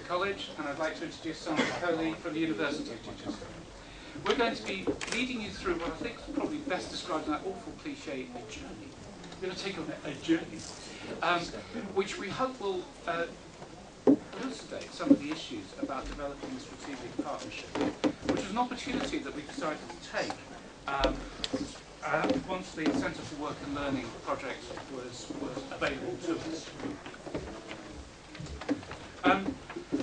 College, and I'd like to introduce Sandra Coley from the University of Chichester. We're going to be leading you through what I think is probably best described in that awful cliche, a journey. We're going to take on a journey, which we hope will elucidate some of the issues about developing a strategic partnership, which was an opportunity that we decided to take once the Centre for Work and Learning project was available to us.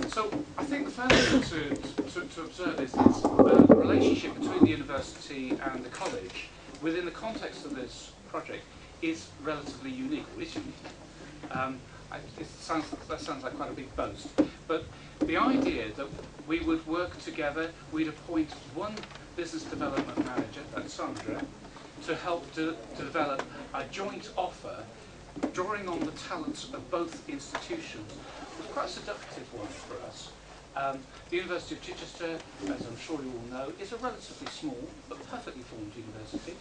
So I think the first thing to observe is that the relationship between the university and the college within the context of this project is relatively unique, or is unique. That sounds like quite a big boast, but the idea that we would work together, we'd appoint one business development manager, that's Sandra, to help develop a joint offer drawing on the talents of both institutions was quite a seductive one for us. The University of Chichester, as I'm sure you all know, is a relatively small but perfectly formed university.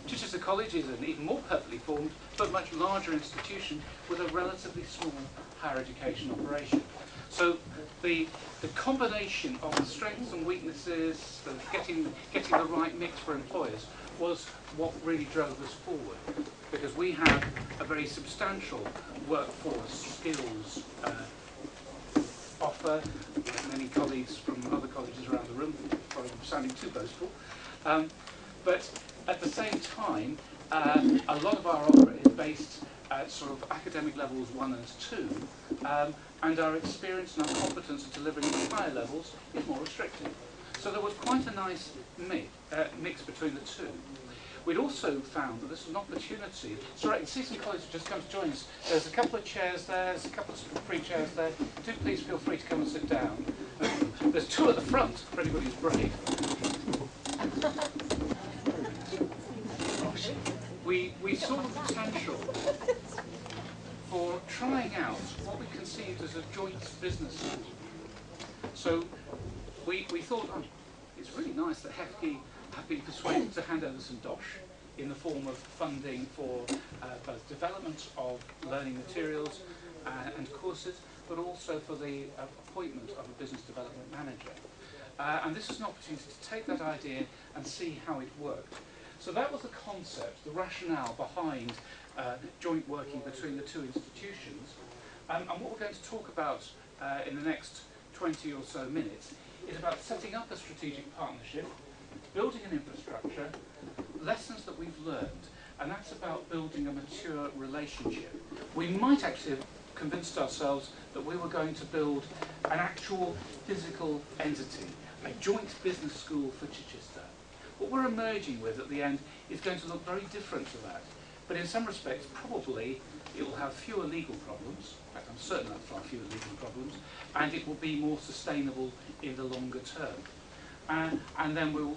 Chichester College is an even more perfectly formed but much larger institution with a relatively small higher education operation. So the combination of the strengths and weaknesses, of getting the right mix for employers, was what really drove us forward, because we have a very substantial workforce skills offer. Many colleagues from other colleges around the room, probably sounding too boastful, but at the same time, a lot of our offer is based at sort of academic levels 1 and 2, and our experience and our competence at delivering at the higher levels is more restricted. So there was quite a nice mix between the two. We'd also found that this was an opportunity. So right, Season College just come to join us. There's a couple of chairs there, there's a couple of free chairs there. Do please feel free to come and sit down. There's 2 at the front for anybody who's brave. We saw the potential for trying out what we conceived as a joint business school. So we thought, oh, it's really nice that HEFGE have been persuaded to hand over some dosh in the form of funding for both development of learning materials and courses, but also for the appointment of a business development manager. And this was an opportunity to take that idea and see how it worked. So that was the concept, the rationale behind joint working between the 2 institutions. And what we're going to talk about in the next 20 or so minutes is about setting up a strategic partnership, building an infrastructure, lessons that we've learned, and that's about building a mature relationship. We might actually have convinced ourselves that we were going to build an actual physical entity, a joint business school for Chichester. What we're emerging with at the end is going to look very different to that, but in some respects probably it will have fewer legal problems. In fact, I'm certain it'll have far fewer legal problems, and it will be more sustainable in the longer term. And then we'll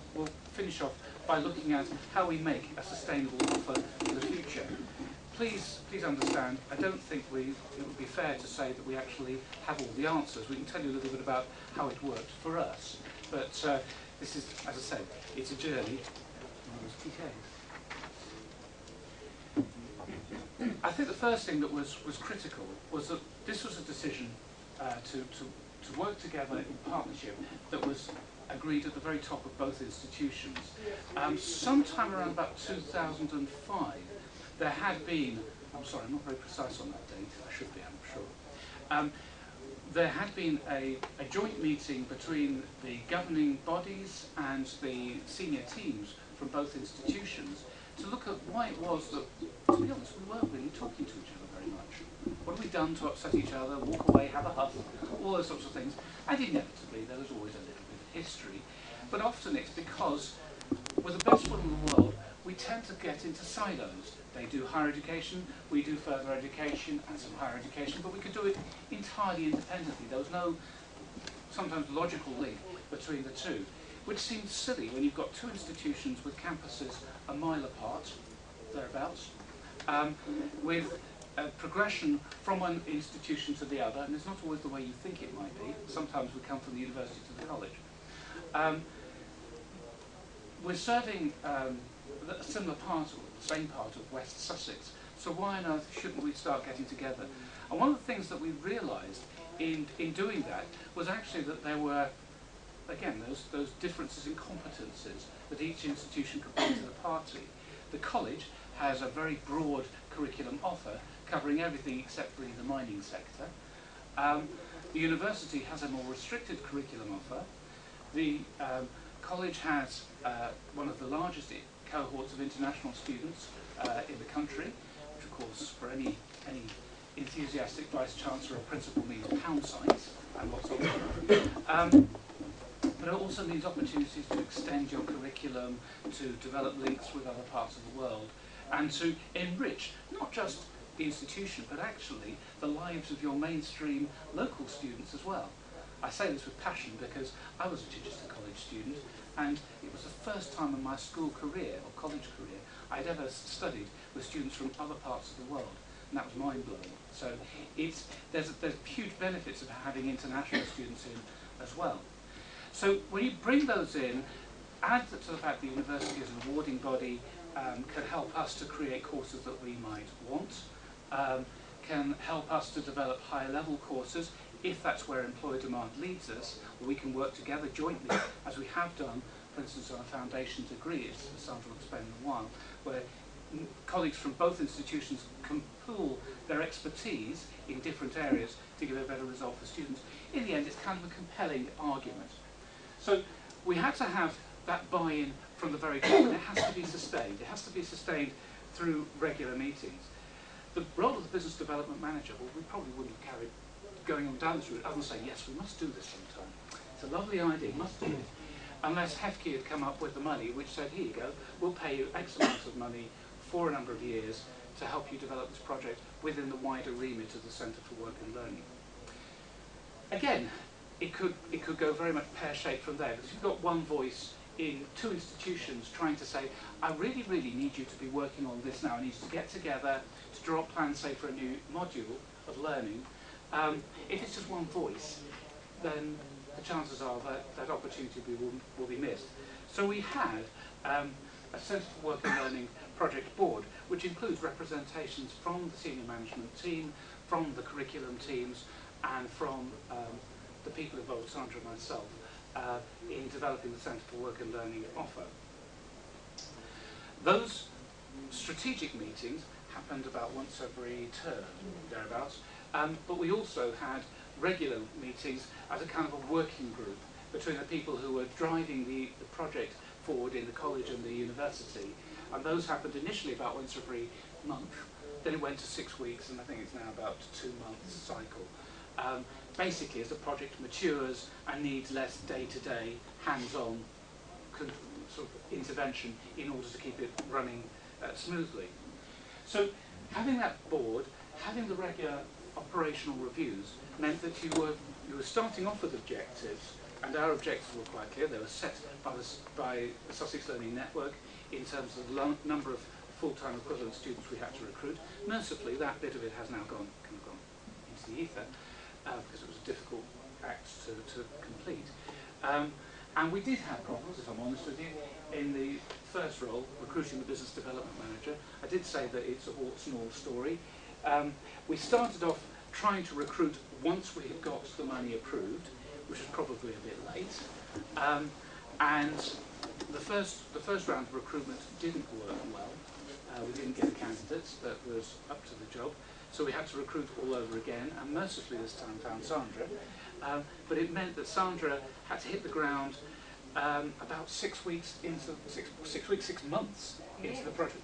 finish off by looking at how we make a sustainable offer for the future. Please understand, I don't think it would be fair to say that we actually have all the answers. We can tell you a little bit about how it worked for us, but this is, as I say, it's a journey. I think the first thing that was critical was that this was a decision to work together in partnership that was agreed at the very top of both institutions. Sometime around about 2005, there had been, I'm sorry, I'm not very precise on that date, I should be, I'm sure. There had been a joint meeting between the governing bodies and the senior teams from both institutions to look at why it was that, to be honest, we weren't really talking to each other very much. What have we done to upset each other, walk away, have a huff, all those sorts of things. And inevitably, there was always a little bit of history. But often it's because, with the best will in the world, we tend to get into silos. They do higher education, we do further education and some higher education, but we could do it entirely independently. There was no, sometimes, logical link between the two, which seems silly when you've got 2 institutions with campuses a mile apart, thereabouts, with a progression from one institution to the other, and it's not always the way you think it might be. Sometimes we come from the university to the college. We're serving a similar part, or the same part of West Sussex, so why on earth shouldn't we start getting together? And one of the things that we realised in doing that was actually that there were, again, those differences in competences that each institution could bring to the party. The college has a very broad curriculum offer, covering everything except really the mining sector. The university has a more restricted curriculum offer. The college has one of the largest cohorts of international students in the country, which of course for any enthusiastic vice chancellor or principal means pound signs and lots of them. But it also means opportunities to extend your curriculum, to develop links with other parts of the world, and to enrich not just the institution, but actually the lives of your mainstream local students as well. I say this with passion because I was a Chichester College student, and it was the first time in my school career, or college career, I'd ever studied with students from other parts of the world, and that was mind-blowing. So there's huge benefits of having international students in as well. So when you bring those in, add to the fact the university as an awarding body can help us to create courses that we might want, can help us to develop higher level courses if that's where employer demand leads us, or we can work together jointly, as we have done, for instance, on a foundation degree, as Sandra will explain in a while, where colleagues from both institutions can pool their expertise in different areas to give a better result for students. In the end, it's kind of a compelling argument. So we had to have that buy-in from the very top, and it has to be sustained. It has to be sustained through regular meetings. The role of the business development manager, well, we probably wouldn't have carried going on down this route other than saying, yes, we must do this sometime. It's a lovely idea, we must do it. Unless Hefke had come up with the money, which said, here you go, we'll pay you X amount of money for a number of years to help you develop this project within the wider remit of the Centre for Work and Learning. Again, it could go very much pear-shaped from there, because you've got one voice in two institutions trying to say, I really, really need you to be working on this now. I need you to get together to draw up plans, say, for a new module of learning. If it's just one voice, then the chances are that that opportunity will be missed. So we had a Centre for Work and Learning project board, which includes representations from the senior management team, from the curriculum teams, and from the people involved, Sandra and myself, in developing the Centre for Work and Learning offer. Those strategic meetings happened about once every term, thereabouts, but we also had regular meetings as a kind of a working group between the people who were driving the project forward in the college and the university, and those happened initially about once every month, then it went to 6 weeks, and I think it's now about 2 months cycle. Basically, as the project matures and needs less day-to-day, hands-on sort of intervention in order to keep it running smoothly. So having that board, having the regular operational reviews, meant that you were starting off with objectives, and our objectives were quite clear. They were set by the Sussex Learning Network in terms of the number of full-time equivalent students we had to recruit. Mercifully, that bit of it has now gone into the ether, because it was a difficult act to complete. And we did have problems, if I'm honest with you, in the first role, recruiting the business development manager. I did say that it's a warts and all story. We started off trying to recruit once we had got the money approved, which was probably a bit late. And the first round of recruitment didn't work well. We didn't get candidates that was up to the job. So we had to recruit all over again, and mercifully this time found Sandra. But it meant that Sandra had to hit the ground about 6 weeks into 6 months into the project.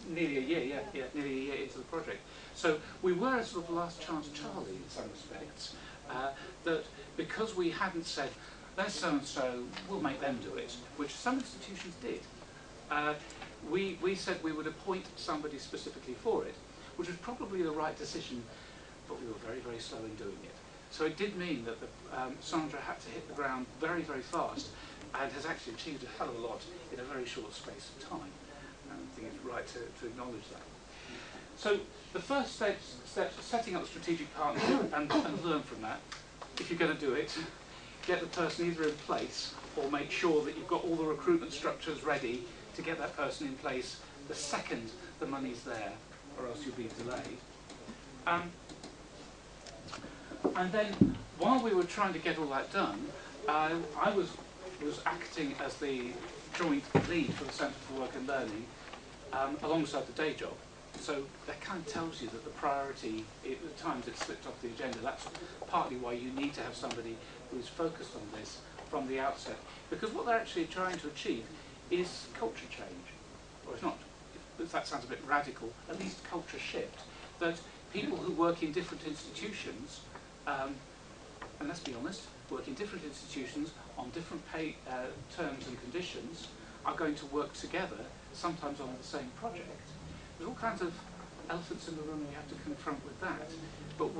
Nearly a year, nearly a year into the project. So we were a sort of last chance Charlie in some respects. That because we hadn't said, there's so-and-so, we'll make them do it, which some institutions did. We said we would appoint somebody specifically for it, which was probably the right decision, but we were very, very slow in doing it. So it did mean that Sandra had to hit the ground very, very fast, and has actually achieved a hell of a lot in a very short space of time. And I think it's right to acknowledge that. So the first steps are setting up a strategic partnership and learn from that. If you're going to do it, get the person either in place or make sure that you've got all the recruitment structures ready to get that person in place the second the money's there, or else you'll be delayed. And then, while we were trying to get all that done, I was acting as the joint lead for the Centre for Work and Learning alongside the day job. So that kind of tells you that the priority, at times it slipped off the agenda. That's partly why you need to have somebody who's focused on this from the outset. Because what they're actually trying to achieve is culture change. Or if not, if that sounds a bit radical, at least culture shift. That people who work in different institutions, and let's be honest, work in different institutions on different pay terms and conditions, are going to work together, sometimes on the same project. There's all kinds of elephants in the room, we have to confront with that. But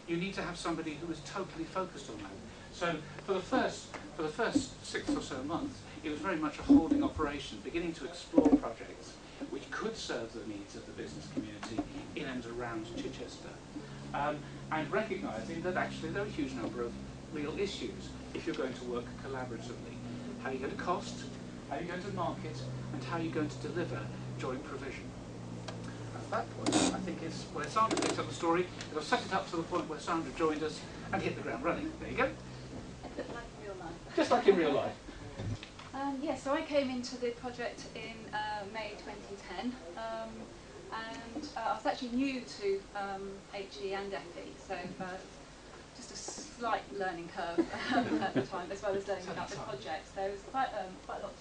you need to have somebody who is totally focused on that. So for the first 6 or so months, it was very much a holding operation, beginning to explore projects which could serve the needs of the business community in and around Chichester. And recognising that actually there are a huge number of real issues if you're going to work collaboratively. How are you going to cost, how are you going to market, and how are you going to deliver joint provision. At that point, I think is where Sandra picks up the story. It'll set it up to the point where Sandra joined us and hit the ground running. There you go. Like in real life. Just like in real life. So I came into the project in May 2010, and I was actually new to HE and FE, so just a slight learning curve at the time, as well as learning about the project. So it was quite a lot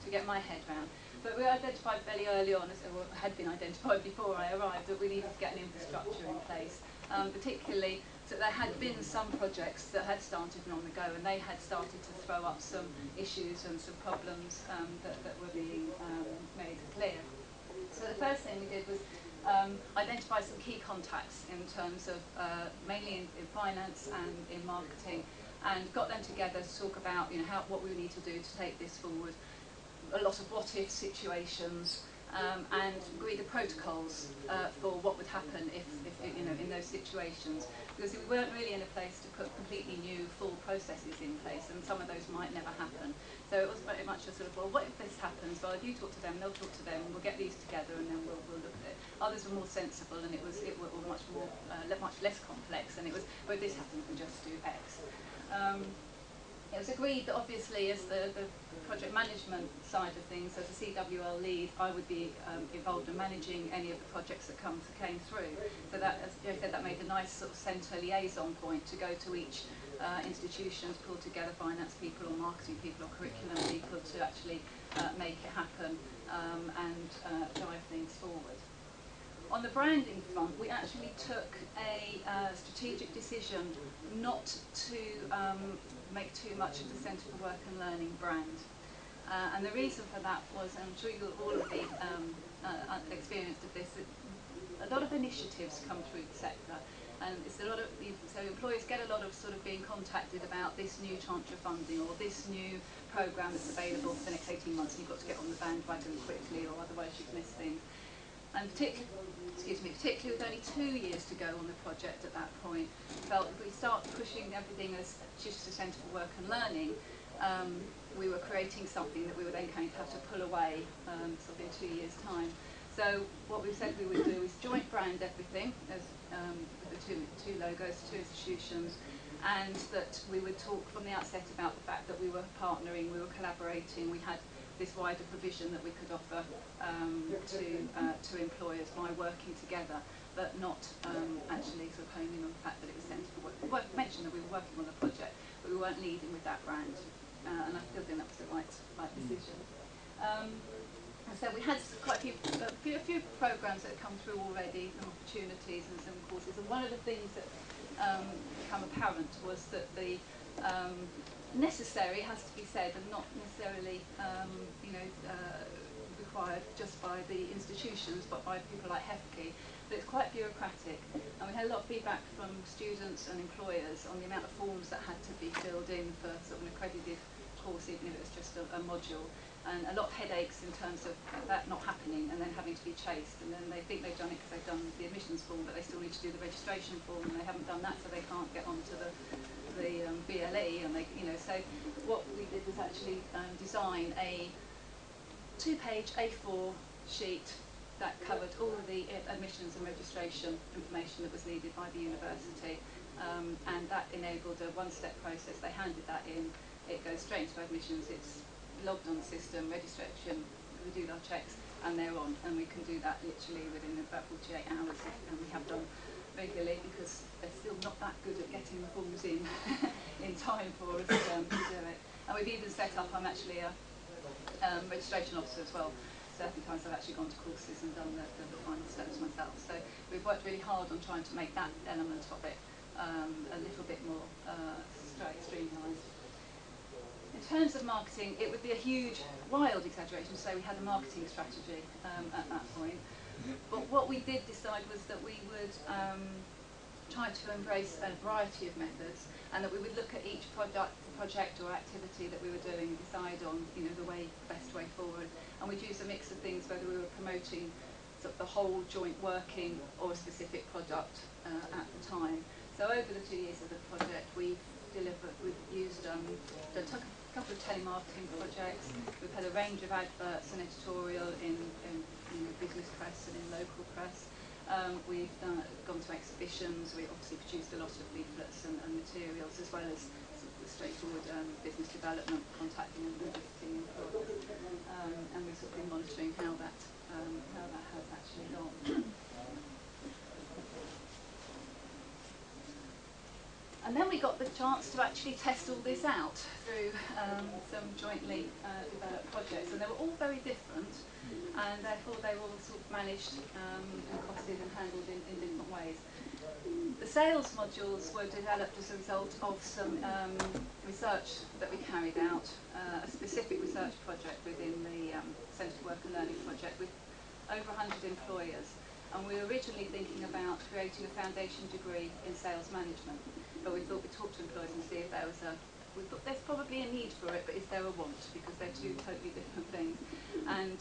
to get my head around. But we identified fairly early on, or had been identified before I arrived, that we needed to get an infrastructure in place, particularly so there had been some projects that had started on the go, and they had started to throw up some issues and some problems that were being made clear. So the first thing we did was identify some key contacts in terms of mainly in finance and in marketing, and got them together to talk about what we need to do to take this forward. A lot of what-if situations, and agree the protocols for what would happen if in those situations, because we weren't really in a place to put completely new full processes in place, and some of those might never happen. So it was very much a sort of, well, what if this happens? Well, you talk to them, they'll talk to them, and we'll get these together, and then we'll look at it. Others were more sensible, and it was much more much less complex, and it was, well, if this happens, we'll just do X. It was agreed that obviously as the project management side of things, as a CWL lead, I would be involved in managing any of the projects that came through. So that, as Gerry said, that made a nice sort of centre liaison point to go to each institution, to pull together finance people or marketing people or curriculum people to actually make it happen and drive things forward. On the branding front, we actually took a strategic decision not to make too much of the Centre for Work and Learning brand. And the reason for that was, and I'm sure you'll all be experienced of this, a lot of initiatives come through the sector, and it's a lot of, so employers get a lot of sort of being contacted about this new tranche of funding or this new programme that's available for the next 18 months, and you've got to get on the bandwagon quickly, or otherwise you've missed things. And particularly with only 2 years to go on the project at that point, felt if we start pushing everything as Chichester Centre for Work and Learning, we were creating something that we were then going to have to pull away sort of in 2 years' time. So what we said we would do is joint brand everything, as with the two logos, two institutions, and that we would talk from the outset about the fact that we were partnering, we were collaborating, we had this wider provision that we could offer to employers by working together, but not actually sort of honing on the fact that it was Centre for Work. We mentioned that we were working on the project, but we weren't leading with that brand, and I still think that was the right decision. So we had quite a few programmes that had come through already, some opportunities and some courses, and one of the things that became apparent was that the necessary has to be said, and not necessarily required just by the institutions, but by people like HEFCE. But it's quite bureaucratic, and we had a lot of feedback from students and employers on the amount of forms that had to be filled in for sort of an accredited course, even if it was just a module, and a lot of headaches in terms of that not happening and then having to be chased, and then they think they've done it because they've done the admissions form, but they still need to do the registration form, and they haven't done that, so they can't get onto the BLE, and they, so what we did was actually design a 2-page A4 sheet that covered all of the admissions and registration information that was needed by the university, and that enabled a one-step process. They handed that in, it goes straight into admissions, it's logged on the system, registration, we do our checks, and they're on, and we can do that literally within about 48 hours, and we have done regularly because they're still not that good at getting the forms in in time for us to do it. And we've even set up, I'm actually a registration officer as well. Certain times I've actually gone to courses and done the final steps myself. So we've worked really hard on trying to make that element of it a little bit more streamlined. In terms of marketing, it would be a huge, wild exaggeration to say we had a marketing strategy at that point. But what we did decide was that we would try to embrace a variety of methods, and that we would look at each project or activity that we were doing and decide on, the best way forward. And we'd use a mix of things, whether we were promoting sort of the whole joint working or a specific product at the time. So over the 2 years of the project, we've used done a couple of telemarketing projects. We've had a range of adverts and editorial in business press and in local press. We've gone to exhibitions. We obviously produced a lot of leaflets and materials, as well as sort of the straightforward business development, contacting and visiting employers. And we've sort of been monitoring how that has actually gone. And then we got the chance to actually test all this out through some jointly developed projects, and they were all very different, and therefore they were all sort of managed and costed and handled in different ways. The sales modules were developed as a result of some research that we carried out, a specific research project within the Centre for Work and Learning project with over 100 employers, and we were originally thinking about creating a foundation degree in sales management. But we thought we'd talk to employers and see if there was we thought there's probably a need for it, but is there a want? Because they're two totally different things. And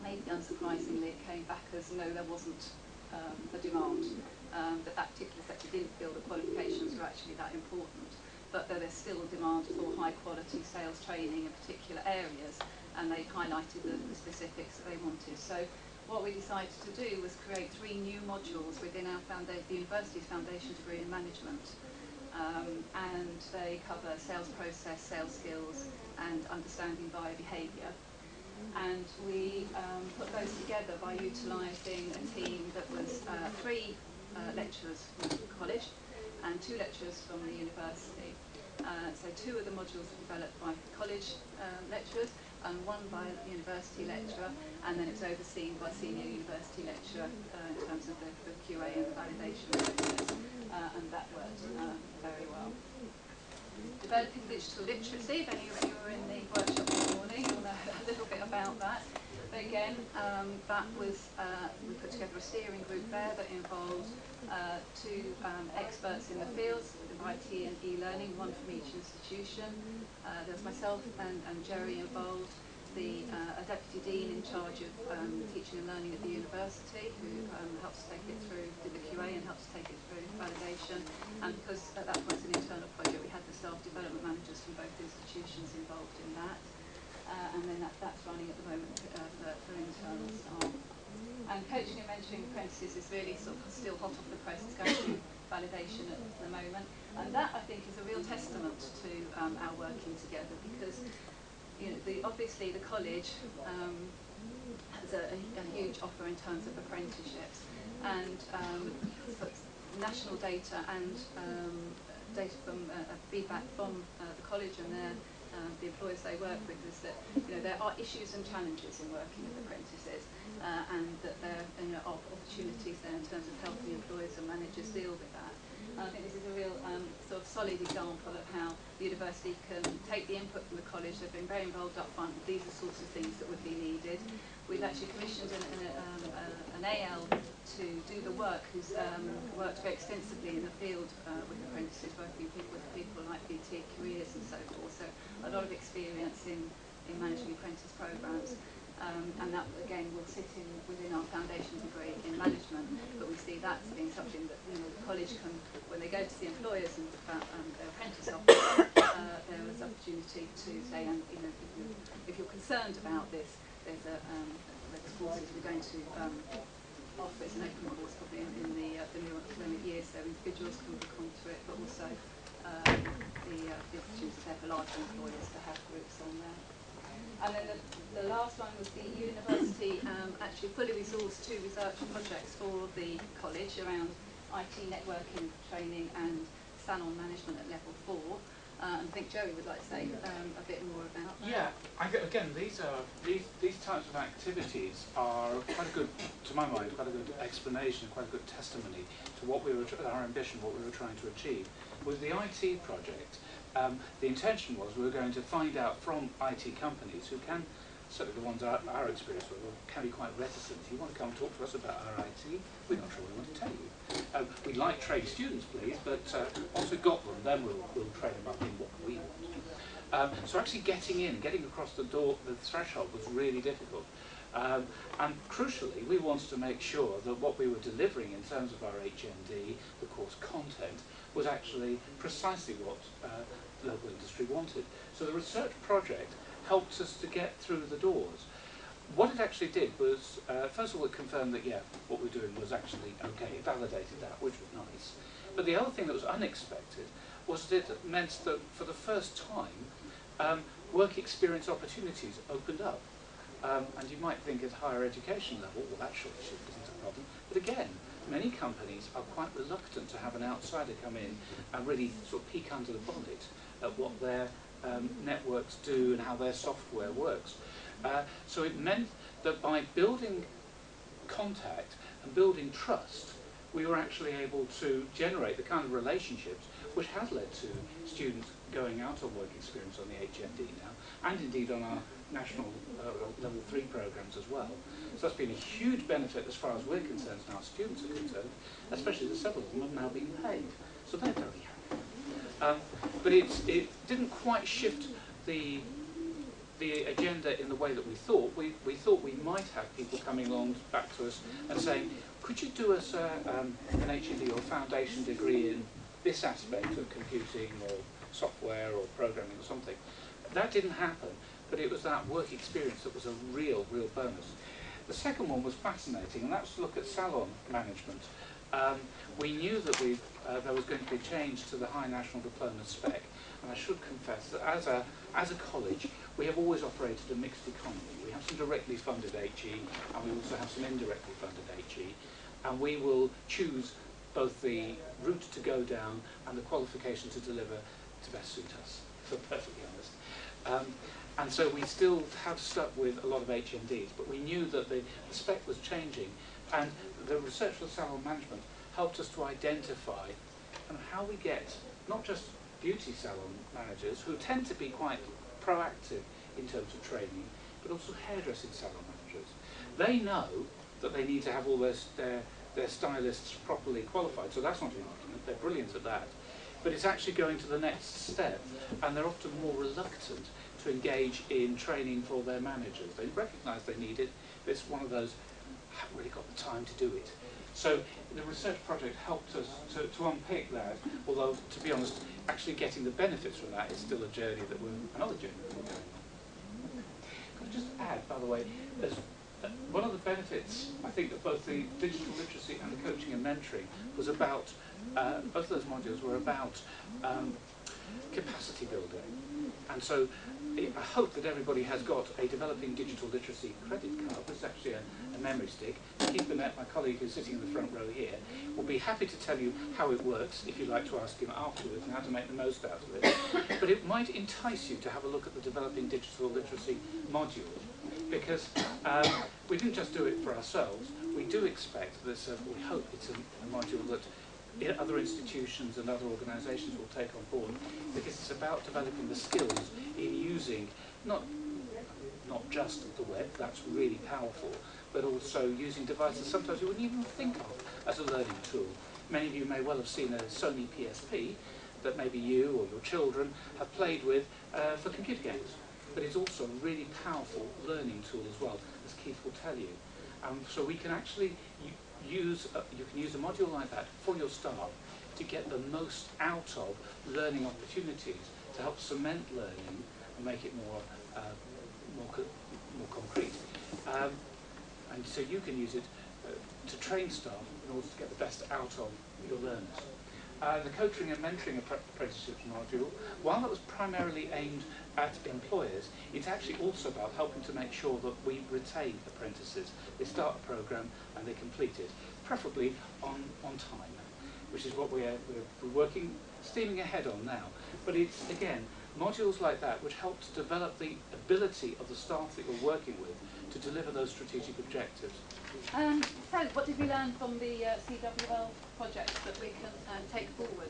maybe unsurprisingly, it came back as no, there wasn't a demand. That particular sector didn't feel the qualifications were actually that important, but that there's still a demand for high quality sales training in particular areas, and they highlighted the specifics that they wanted. So what we decided to do was create 3 new modules within our the university's foundation degree in management, and they cover sales process, sales skills, and understanding via behaviour. And we put those together by utilising a team that was 3 lecturers from the college and 2 lecturers from the university. So 2 of the modules were developed by college lecturers and 1 by a university lecturer, and then it was overseen by a senior university lecturer in terms of the QA and the validation process, and that worked very well. Developing digital literacy, if any of you were in the workshop this morning, you'll know a little bit about that. But again, that was, we put together a steering group there that involved 2 experts in the fields of IT and e-learning, 1 from each institution. There was myself and Gerry involved, a deputy dean in charge of teaching and learning at the university, who helps take it through, did the QA and helps take it through validation. And because at that point it's an internal project, we had the staff development managers from both institutions involved in that. And then that's running at the moment for internal staff. And coaching and mentoring apprentices is really sort of still hot off the press. It's going through validation at the moment, and that I think is a real testament to our working together, because obviously the college has a huge offer in terms of apprenticeships, and national data and data from feedback from the college and the employers they work with is that there are issues and challenges in working with apprentices, and that there are opportunities there in terms of helping employers and managers deal with that. And I think this is a real sort of solid example of how the university can take the input from the college. They've been very involved up front. These are sorts of things that would be needed. We've actually commissioned an AL to do the work, who's worked very extensively in the field with apprentices, working with people like BT Careers and so forth. So a lot of experience in managing apprentice programmes. And that again will sit within our foundation degree in management, but we see that as being something that the college can, when they go to see employers and about their apprentice offer, there is opportunity to say, if you're concerned about this, there's courses we're going to offer. It's an open course probably in the new academic year, so individuals can book onto it, but also the institutes are there for larger employers to have groups on there. And then the last one was the university actually fully resourced 2 research projects for the college around IT networking training and salon management at level 4. And I think Gerry would like to say a bit more about that. Yeah, again, these types of activities are quite a good, to my mind, quite a good explanation, quite a good testimony to what we were, our ambition, what we were trying to achieve. With the IT project, the intention was we were going to find out from IT companies who can, certainly the ones our experience with, can be quite reticent. You want to come talk to us about our IT? We're not sure we want to tell you. We'd like trade students, please, but once we've got them, then we'll train them up in what we want. So actually getting across the door, the threshold was really difficult. And crucially, we wanted to make sure that what we were delivering in terms of our HND, the course content, was actually precisely what local industry wanted. So the research project helped us to get through the doors. What it actually did was, first of all, it confirmed that, yeah, what we're doing was actually okay. It validated that, which was nice. But the other thing that was unexpected was that it meant that for the first time, work experience opportunities opened up. And you might think at higher education level, well, that surely isn't a problem. But again, many companies are quite reluctant to have an outsider come in and really sort of peek under the bonnet at what their networks do and how their software works. So it meant that by building contact and building trust, we were actually able to generate the kind of relationships which has led to students going out on work experience on the HND now, and indeed on our national level 3 programs as well. So that's been a huge benefit as far as we're concerned and our students are concerned, especially as several of them have now been paid. So they're very happy. But it didn't quite shift the agenda in the way that we thought. We thought we might have people coming along back to us and saying, could you do us an HND or foundation degree in this aspect of computing or software or programming or something? That didn't happen, but it was that work experience that was a real bonus. The second one was fascinating, and that was to look at salon management. We knew that there was going to be a change to the High National Diploma spec, and I should confess that as a college, we have always operated a mixed economy. We have some directly funded HE, and we also have some indirectly funded HE, and we will choose both the route to go down and the qualification to deliver to best suit us, if I'm perfectly honest. And so we still have stuck with a lot of HNDs, but we knew that the spec was changing, and the research for salon management helped us to identify how we get not just beauty salon managers, who tend to be quite proactive in terms of training, but also hairdressing salon managers. They know that they need to have all their stylists properly qualified, so that's not an argument, they're brilliant at that. But it's actually going to the next step, and they're often more reluctant to engage in training for their managers. They recognise they need it, but it's one of those, I haven't really got the time to do it. So the research project helped us to unpick that, although, to be honest, actually getting the benefits from that is still a journey that another journey that we're going on. Could I just add, by the way, one of the benefits, I think, of both the digital literacy and the coaching and mentoring was about, both of those modules were about capacity building. And so I hope that everybody has got a developing digital literacy credit card, which is actually a memory stick. Keith Burnett, my colleague who's sitting in the front row here, will be happy to tell you how it works, if you'd like to ask him afterwards, and how to make the most out of it. But it might entice you to have a look at the developing digital literacy module, because we didn't just do it for ourselves. We do expect this, we hope it's a module that other institutions and other organisations will take on board, because it's about developing the skills in using not just the web, that's really powerful, but also using devices sometimes you wouldn't even think of as a learning tool. Many of you may well have seen a Sony PSP that maybe you or your children have played with for computer games, but it's also a really powerful learning tool as well, as Keith will tell you. So we can actually you can use a module like that for your staff to get the most out of learning opportunities, to help cement learning and make it more concrete. And so you can use it to train staff in order to get the best out of your learners. The coaching and mentoring apprenticeships module, while that was primarily aimed at employers, it's actually also about helping to make sure that we retain apprentices. They start a programme and they complete it, preferably on time, which is what we're working, steaming ahead on now. But it's, again, modules like that which help to develop the ability of the staff that you're working with to deliver those strategic objectives. So, what did we learn from the CWL projects that we can take forward?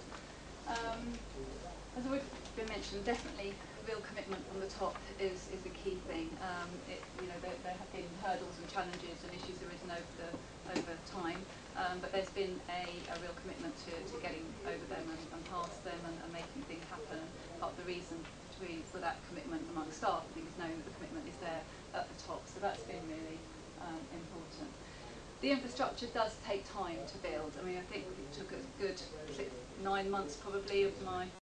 As we've been mentioned, definitely real commitment from the top is a key thing. There have been hurdles and challenges and issues arisen over time, but there's been a real commitment to getting over them and past them and making things happen. Part of the reason for that commitment among staff, I think, is knowing that the commitment is there at the top. So that's been really important. The infrastructure does take time to build. I mean, I think it took a good 9 months probably of my